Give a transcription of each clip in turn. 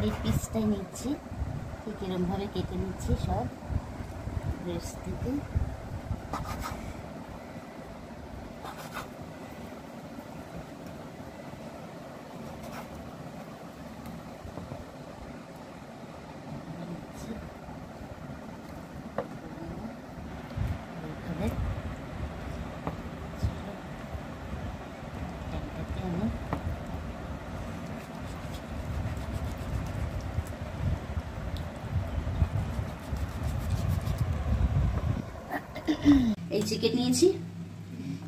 Solid পিসটাই নিচ্ছি, ঠিক এরকমভাবে কেটে নিচ্ছি সব ব্রেস্ট থেকে। এই চিকেন নিয়েছি,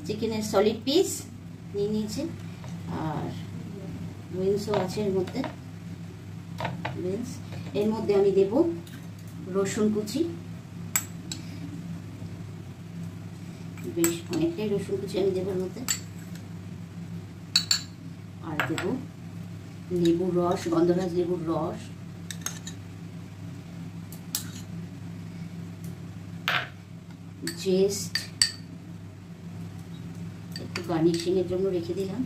চিকেনের সলিড পিস নিয়ে নিয়েছি, আর উইংসও আছে এর মধ্যে। উইংস এর মধ্যে আমি দেব রসুন কুচি, বেশ অনেকটাই রসুন কুচি আমি দেবো এর মধ্যে। আর দেব লেবুর রস, গন্ধরাজ লেবুর রস, জেস্ট একটু গার্নিশিং এর জন্য রেখে দিলাম।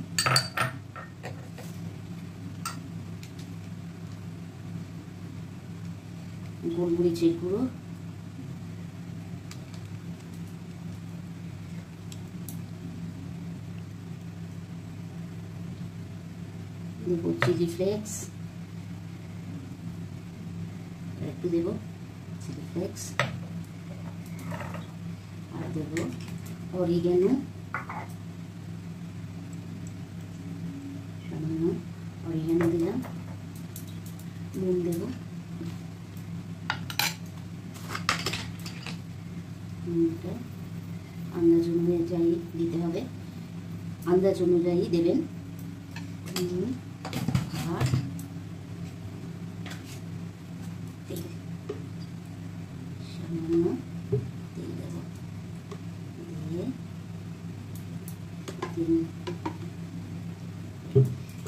গোলমরিচের গুঁড়ো, দেব চিলি ফ্লেক্স, একটু দেব চিলি ফ্লেক্স, আর দেব অরিগ্যানো, সামান্য অরিগ্যানো দিলাম, নুন দেব, নুনটা আন্দাজ অনুযায়ী দিতে হবে, আন্দাজ অনুযায়ী দেবেন। নুন আর তেল, সামান্য তেল দেব, দিয়ে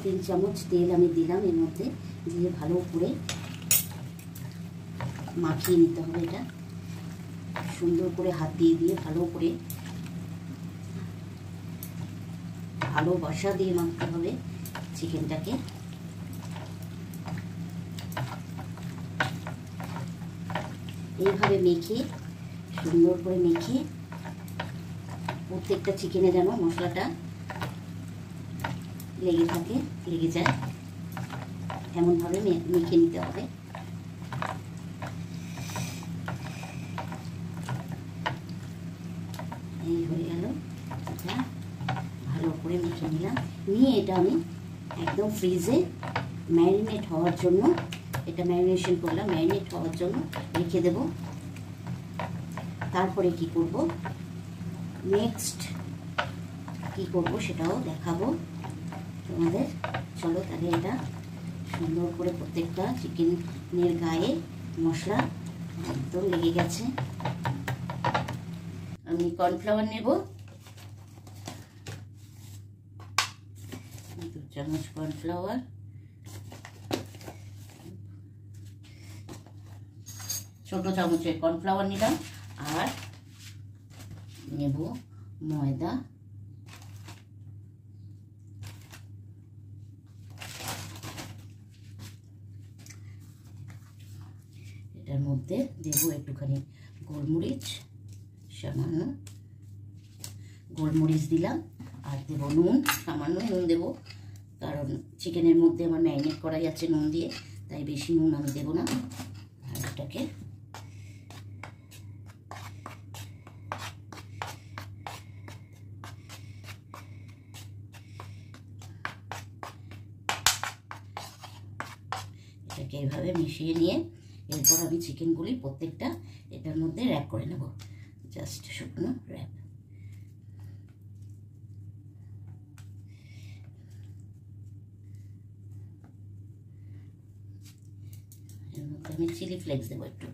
3 চামচ তেল আমি দিলাম এর মধ্যে, দিয়ে ভালো করে মাখিয়ে নিতে হবে। এটা সুন্দর করে হাত দিয়ে দিয়ে ভালো করে ভালোবাসা দিয়ে মাখতে হবে চিকেনটাকে। এইভাবে মেখে সুন্দর করে মেখে প্রত্যেকটা চিকেনে যেন মশলাটা লেগে থাকে, লেগে যায়, এমনভাবে মেখে নিতে হবে। এই হয়ে গেল, এটা ভালো করে মেখে নিলাম। নিয়ে এটা আমি একদম ফ্রিজে ম্যারিনেট হওয়ার জন্য, এটা ম্যারিনেশন করলাম, ম্যারিনেট হওয়ার জন্য রেখে দেব। তারপরে কি করব, নেক্সট কি করব সেটাও দেখাবো তোমাদের। চলো তাহলে এটা সুন্দর করে প্রত্যেকটা চিকেনের গায়ে মশলা একদম লেগে গেছে। আমি কর্নফ্লাওয়ার নেব, 2 চামচ কর্নফ্লাওয়ার, ছোট চামচের কর্নফ্লাওয়ার নিলাম। আর নেব ময়দা, এটার মধ্যে দেব একটুখানি গোলমরিচ, সামান্য গোলমরিচ দিলাম, আর দেব নুন, সামান্য নুন দেব, কারণ চিকেনের মধ্যে আমার ম্যারিনেট করা যাচ্ছে নুন দিয়ে, তাই বেশি নুন আমি দেব না। আর এটাকে এইভাবে মিশিয়ে নিয়ে এরপর আমি চিকেনগুলি প্রত্যেকটা এটার মধ্যে র্যাপ করে নেব, জাস্ট শুকনো র্যাপ। এর মধ্যে আমি চিলি ফ্লেক্স দেবো একটু,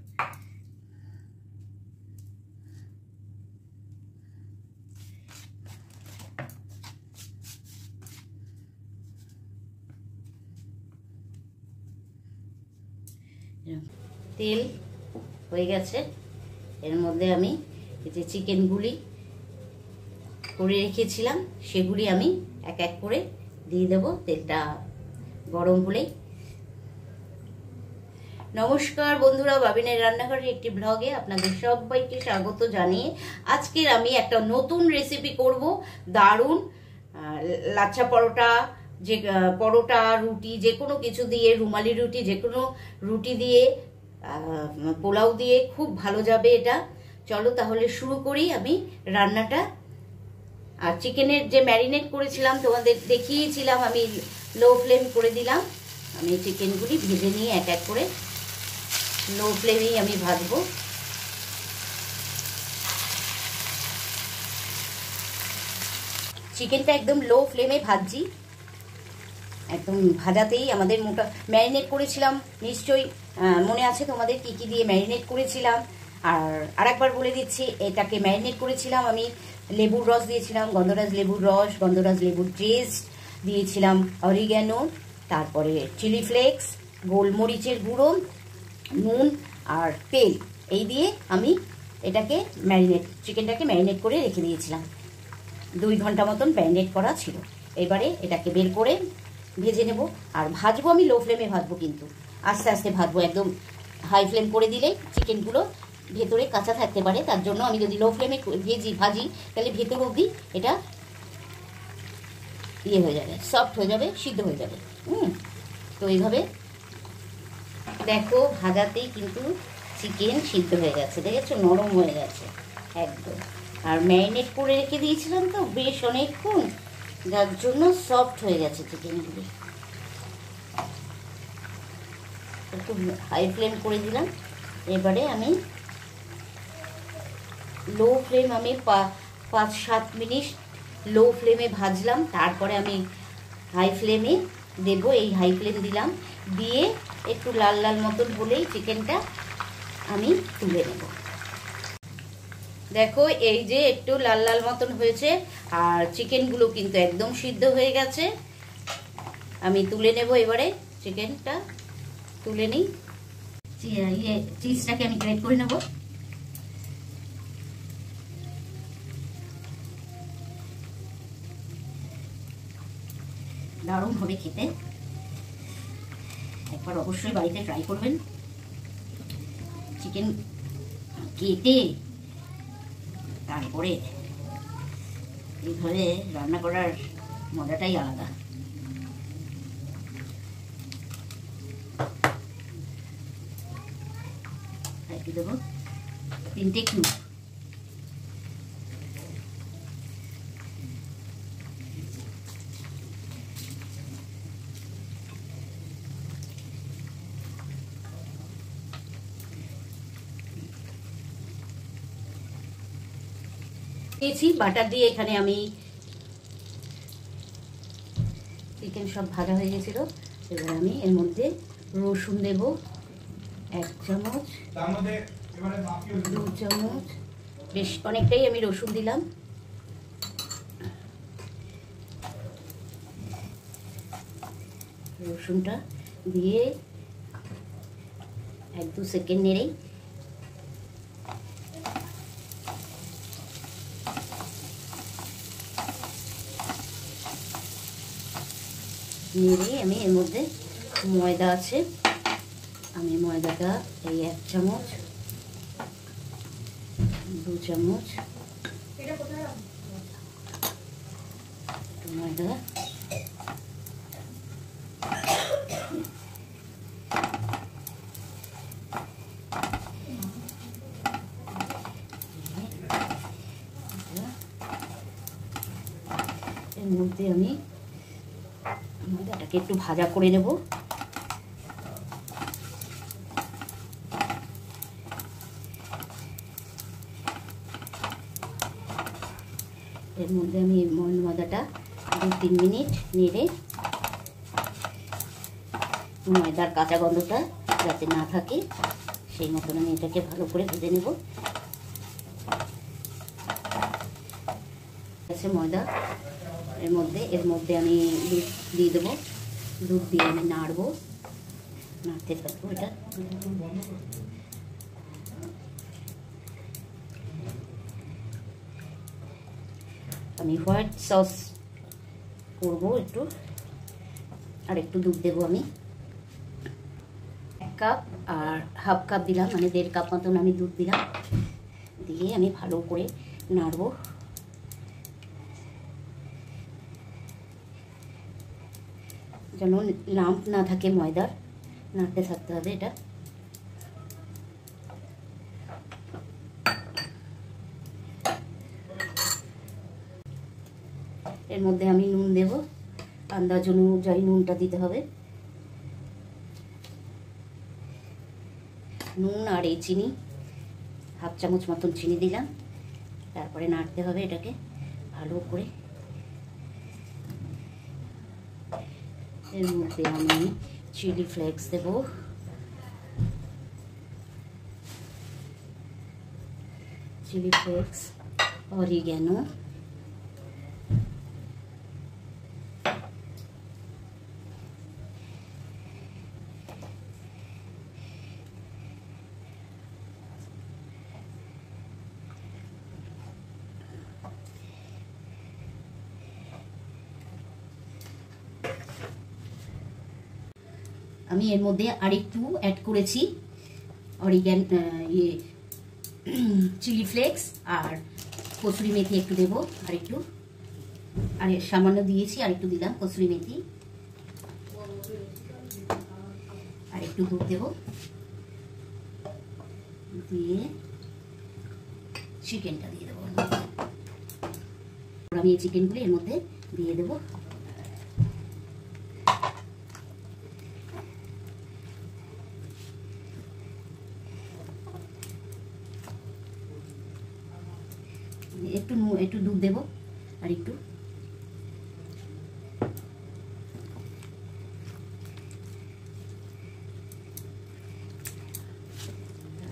তেল হয়ে গেছে। এর মধ্যে আমি এই যে চিকেনগুলি করে রেখেছিলাম সেগুলি আমি এক এক করে দিয়ে দেব। তেলটা গরম হলেই নমস্কার বন্ধুরা, বাবিনের রান্নাঘরের একটি ব্লগে আপনাদের সবাইকে স্বাগত জানিয়ে আজকের আমি একটা নতুন রেসিপি করব। দারুণ লাচ্ছা পরোটা, যে পরোটা রুটি যে কোনো কিছু দিয়ে, রুমালি রুটি যে কোনো রুটি দিয়ে, পোলাও দিয়ে খুব ভালো যাবে এটা। চলো তাহলে শুরু করি আমি রান্নাটা। আর চিকেনের যে ম্যারিনেট করেছিলাম তোমাদের দেখিয়েছিলাম, আমি লো ফ্লেম করে দিলাম। আমি চিকেনগুলি ভেজে নিয়ে এক এক করে লো ফ্লেমেই আমি ভাজবো। চিকেনটা একদম লো ফ্লেমে ভাজছি, একদম ভাজাতেই আমাদের মোটা ম্যারিনেট করেছিলাম। নিশ্চয়ই মনে আছে তোমাদের কি কি দিয়ে ম্যারিনেট করেছিলাম। আর আরেকবার বলে দিচ্ছি, এটাকে ম্যারিনেট করেছিলাম আমি, লেবুর রস দিয়েছিলাম, গন্ধরাজ লেবুর রস, গন্ধরাজ লেবুর টেস্ট দিয়েছিলাম, অরিগ্যানো, তারপরে চিলি ফ্লেক্স, গোলমরিচের গুঁড়ো, নুন আর তেল, এই দিয়ে আমি এটাকে চিকেনটাকে ম্যারিনেট করে রেখে দিয়েছিলাম। 2 ঘন্টা মতন ম্যারিনেট করা ছিল। এবারে এটাকে বের করে ভেজে নেব। আর ভাজবো আমি লো ফ্লেমে ভাজবো, কিন্তু আস্তে আস্তে ভাজবো। একদম হাই ফ্লেম করে দিলে চিকেনগুলো ভেতরে কাঁচা থাকতে পারে, তার জন্য আমি যদি লো ফ্লেমে ভাজি তাহলে ভেতর অবধি এটা ইয়ে হয়ে যাবে, সফট হয়ে যাবে, সিদ্ধ হয়ে যাবে। তো এইভাবে দেখো ভাজাতেই কিন্তু চিকেন সিদ্ধ হয়ে গেছে, দেখেছো, নরম হয়ে গেছে একদম। আর ম্যারিনেট করে রেখে দিয়েছিলাম তো বেশ অনেকক্ষণ, যার জন্য সফট হয়ে গেছে চিকেনগুলি। একটু হাই ফ্লেম করে দিলাম। এবারে আমি লো ফ্লেম, আমি 5-7 মিনিট লো ফ্লেমে ভাজলাম। তারপরে আমি হাই ফ্লেমে দেবো। এই হাই ফ্লেম দিলাম, দিয়ে একটু লাল লাল মতন হলেই চিকেনটা আমি তুলে নেব। দেখো এই যে একটু লাল লাল মতন হয়েছে, আর চিকেনগুলো কিন্তু একদম সিদ্ধ হয়ে গেছে। আমি তুলে নেব। এবারে চিকেনটা তুলে নিই। চিজটাকে আমি গ্রেট করে নেব। দারুণ হবে খেতে, একবার অবশ্যই বাড়িতে ট্রাই করবেন। চিকেন কেটে তারপরে এইভাবে রান্না করার মজাটাই আলাদা। একটু দেবো 3টে কিউব। বাটার দিয়ে এখানে আমি চিকেন সব ভাজা হয়ে গেছিল। এবার আমি এর মধ্যে রসুন দেব 1 চামচ, 2 চামচ, বেশ অনেকটাই আমি রসুন দিলাম। রসুনটা দিয়ে 1-2 সেকেন্ড নেড়েই আমি এর মধ্যে ময়দা আছে, আমি ময়দাটা এই 1 চামচ, 2 চামচ ময়দা, এর মধ্যে আমি ময়দাটাকে একটু ভাজা করে নেব। এর মধ্যে আমি ময়দাটা 2-3 মিনিট নেড়ে, ময়দার কাঁচা গন্ধটা যাতে না থাকে সেই মতন আমি এটাকে ভালো করে ভেজে নেব। ময়দা এর মধ্যে আমি দুধ দিয়ে দেবো। দুধ দিয়ে আমি নাড়বো, নাড়তে থাকবো। এটা আমি হোয়াইট সস করবো একটু, আর একটু দুধ দেবো আমি। 1 কাপ আর হাফ কাপ দিলাম, মানে 1.5 কাপ মতন আমি দুধ দিলাম। দিয়ে আমি ভালো করে নাড়বো। যেন লাম্প না থাকে ময়দার, নাড়তে থাকতে হবে এটা। এর মধ্যে আমি নুন দেব, আন্দাজ অনুযায়ী নুনটা দিতে হবে। নুন আর এই চিনি, হাফ চামচ মতন চিনি দিলাম। তারপরে নাড়তে হবে এটাকে ভালো করে। এর মধ্যে আমি চিলি ফ্লেক্স দেব, চিলি ফ্লেক্স, অরিগ্যানো, আমি এর মধ্যে আরেকটু অ্যাড করেছি অরিগ্যানো, চিলি ফ্লেক্স আর কসুরি মেথি একটু দেবো আরেকটু, আর সামান্য দিয়েছি, আরেকটু দিলাম কসুরি মেথি। আর একটু দুধ দেবো, দিয়ে চিকেনটা দিয়ে দেবো। আমি এই চিকেনগুলো এর মধ্যে দিয়ে দেবো। একটু দুধ দেবো আর একটু,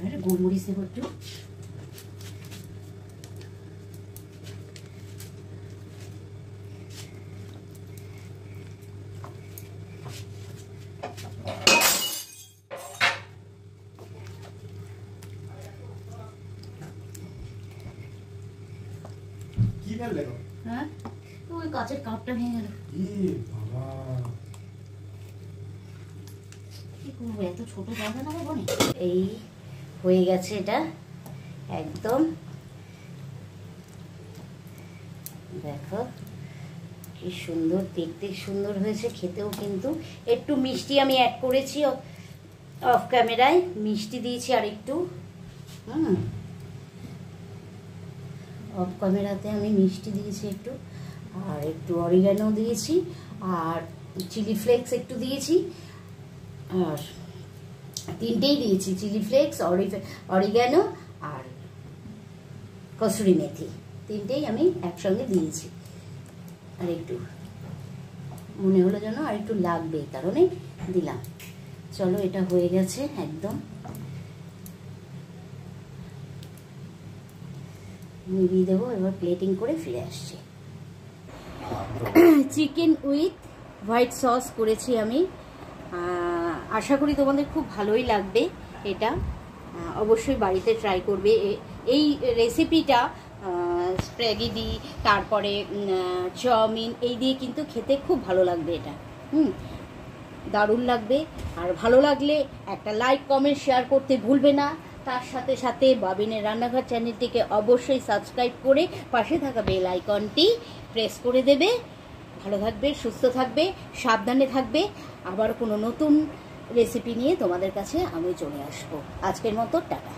আর গোলমরিচ দেবো একটু। হ্যাঁ, ওই কাঁচের কাপটা ভেঙে গেল। কি করবো, এত ছোট জায়গা না বনে। এই হয়ে গেছে এটা একদম, দেখো কি সুন্দর, দেখতে সুন্দর হয়েছে, খেতেও কিন্তু। একটু মিষ্টি আমি অ্যাড করেছি অফ ক্যামেরায়, মিষ্টি দিয়েছি আর একটু, অফ ক্যামেরাতে আমি মিষ্টি দিয়েছি একটু, আর একটু অরিগ্যানো দিয়েছি, আর চিলি ফ্লেক্স একটু দিয়েছি, আর তিনটেই দিয়েছি, চিলি ফ্লেক্স, অরিগ্যানো আর কসুরি মেথি, তিনটেই আমি একসঙ্গে দিয়েছি। আর একটু মনে হলো যেন আর একটু লাগবে, এই কারণে দিলাম। চলো, এটা হয়ে গেছে একদম। নিভিয়ে দেবো, এবার প্লেটিং করে ফিরে আসছি। চিকেন উইথ হোয়াইট সস করেছি আমি, আশা করি তোমাদের খুব ভালোই লাগবে এটা। অবশ্যই বাড়িতে ট্রাই করবে। এই রেসিপিটা স্প্যাগেটি, তারপরে চাউমিন, এই দিয়ে কিন্তু খেতে খুব ভালো লাগবে এটা। দারুণ লাগবে। আর ভালো লাগলে একটা লাইক, কমেন্ট, শেয়ার করতে ভুলবে না। তার সাথে সাথে বাবিনের রান্নাঘর চ্যানেলটিকে অবশ্যই সাবস্ক্রাইব করে পাশে থাকা বেল আইকনটি প্রেস করে দেবে। ভালো থাকবে, সুস্থ থাকবে, সাবধানে থাকবে। আবার কোনো নতুন রেসিপি নিয়ে তোমাদের কাছে আমি চলে আসবো। আজকের মতো টাটা।